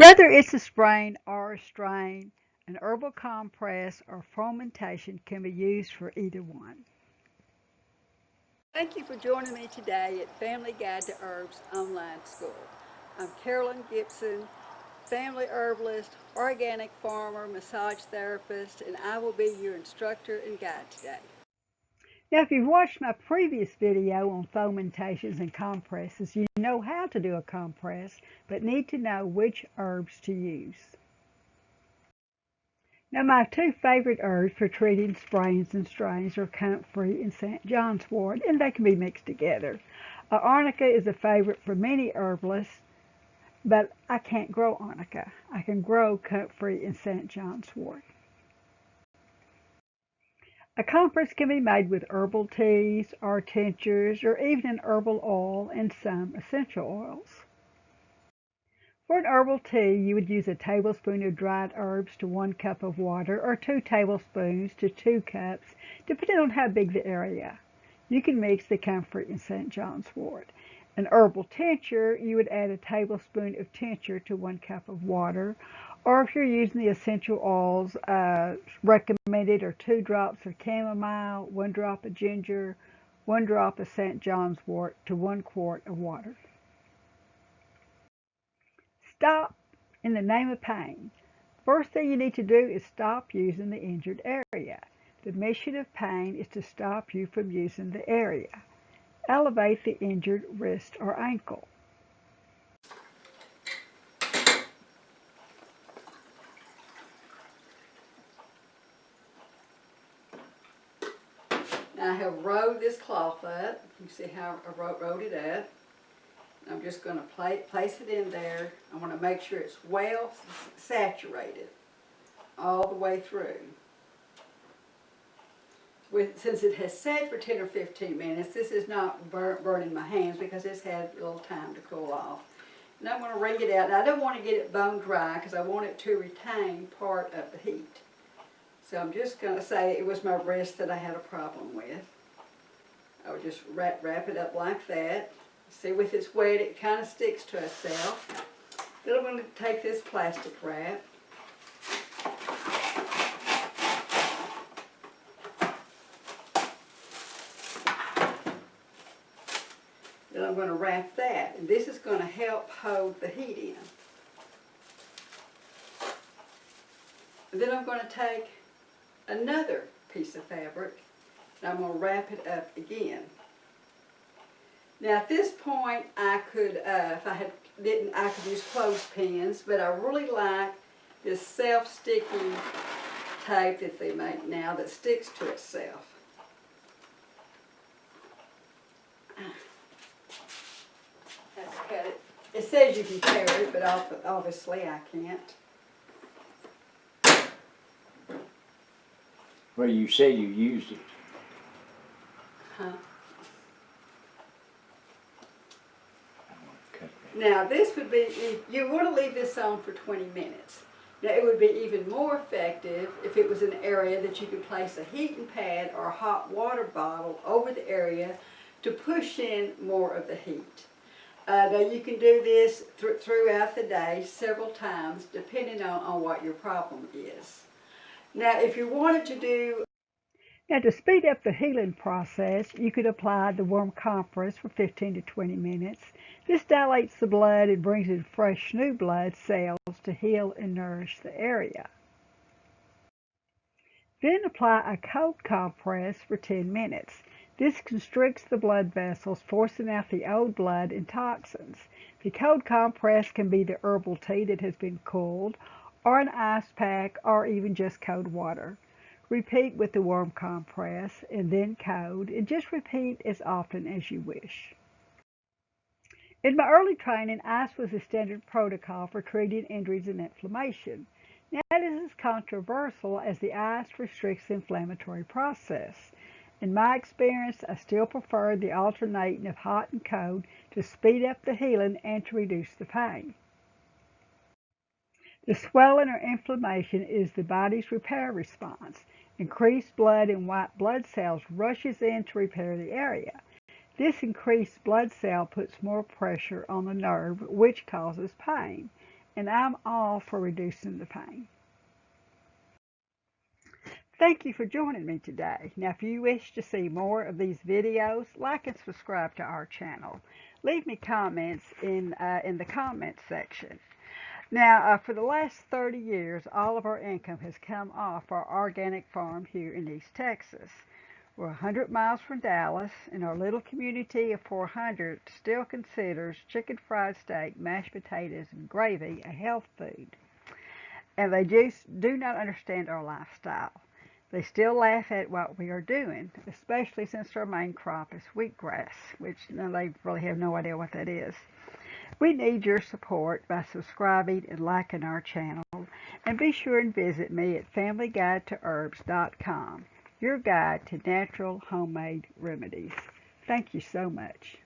Whether it's a sprain or a strain, an herbal compress or fomentation can be used for either one. Thank you for joining me today at Family Guide to Herbs Online School. I'm Carolyn Gibson, family herbalist, organic farmer, massage therapist, and I will be your instructor and guide today. Now, if you've watched my previous video on fomentations and compresses, you know how to do a compress, but need to know which herbs to use. Now, my two favorite herbs for treating sprains and strains are Comfrey and St. John's wort, and they can be mixed together. Arnica is a favorite for many herbalists, but I can't grow arnica. I can grow Comfrey and St. John's wort. A compress can be made with herbal teas or tinctures or even an herbal oil and some essential oils. For an herbal tea, you would use a tablespoon of dried herbs to 1 cup of water or 2 tablespoons to 2 cups, depending on how big the area. You can mix the Comfrey and St. John's wort. An herbal tincture, you would add a tablespoon of tincture to 1 cup of water, or if you're using the essential oils, recommended are 2 drops of chamomile, 1 drop of ginger, 1 drop of St. John's wort to 1 quart of water. Stop in the name of pain. First thing you need to do is stop using the injured area. The mission of pain is to stop you from using the area. Elevate the injured wrist or ankle. Now I have rolled this cloth up. You see how I rolled it up. I'm just going to place it in there. I want to make sure it's well saturated all the way through. Since it has sat for 10 or 15 minutes, this is not burning my hands because it's had a little time to cool off. And I'm going to wring it out. And I don't want to get it bone dry because I want it to retain part of the heat. So I'm just going to say it was my wrist that I had a problem with. I would just wrap it up like that. See, with it's wet, it kind of sticks to itself. Then I'm going to take this plastic wrap. Then I'm going to wrap that. And this is going to help hold the heat in. And then I'm going to take another piece of fabric and I'm going to wrap it up again. Now at this point I could, if I didn't, I could use clothespins, but I really like this self-sticking tape that they make now that sticks to itself. Let's cut it. It says you can tear it, but obviously I can't. Well, you said you used it. Huh? Now this would be, you want to leave this on for 20 minutes. Now it would be even more effective if it was an area that you could place a heating pad or a hot water bottle over the area to push in more of the heat. Now you can do this throughout the day several times depending on what your problem is. Now if you wanted to do Now, to speed up the healing process, you could apply the warm compress for 15 to 20 minutes. This dilates the blood and brings in fresh new blood cells to heal and nourish the area. Then apply a cold compress for 10 minutes. This constricts the blood vessels, forcing out the old blood and toxins. The cold compress can be the herbal tea that has been cooled, or an ice pack, or even just cold water. Repeat with the warm compress and then cold, and just repeat as often as you wish. In my early training, ice was the standard protocol for treating injuries and inflammation. Now this is controversial as the ice restricts the inflammatory process. In my experience, I still prefer the alternating of hot and cold to speed up the healing and to reduce the pain. The swelling or inflammation is the body's repair response. Increased blood and white blood cells rushes in to repair the area. This increased blood cell puts more pressure on the nerve, which causes pain. and I'm all for reducing the pain. Thank you for joining me today. Now, if you wish to see more of these videos, like and subscribe to our channel. Leave me comments in the comments section. Now, for the last 30 years, all of our income has come off our organic farm here in East Texas. We're 100 miles from Dallas, and our little community of 400 still considers chicken fried steak, mashed potatoes, and gravy a health food. And they just do not understand our lifestyle. They still laugh at what we are doing, especially since our main crop is wheatgrass, which they really have no idea what that is. We need your support by subscribing and liking our channel, and be sure and visit me at FamilyGuideToHerbs.com, your guide to natural homemade remedies. Thank you so much.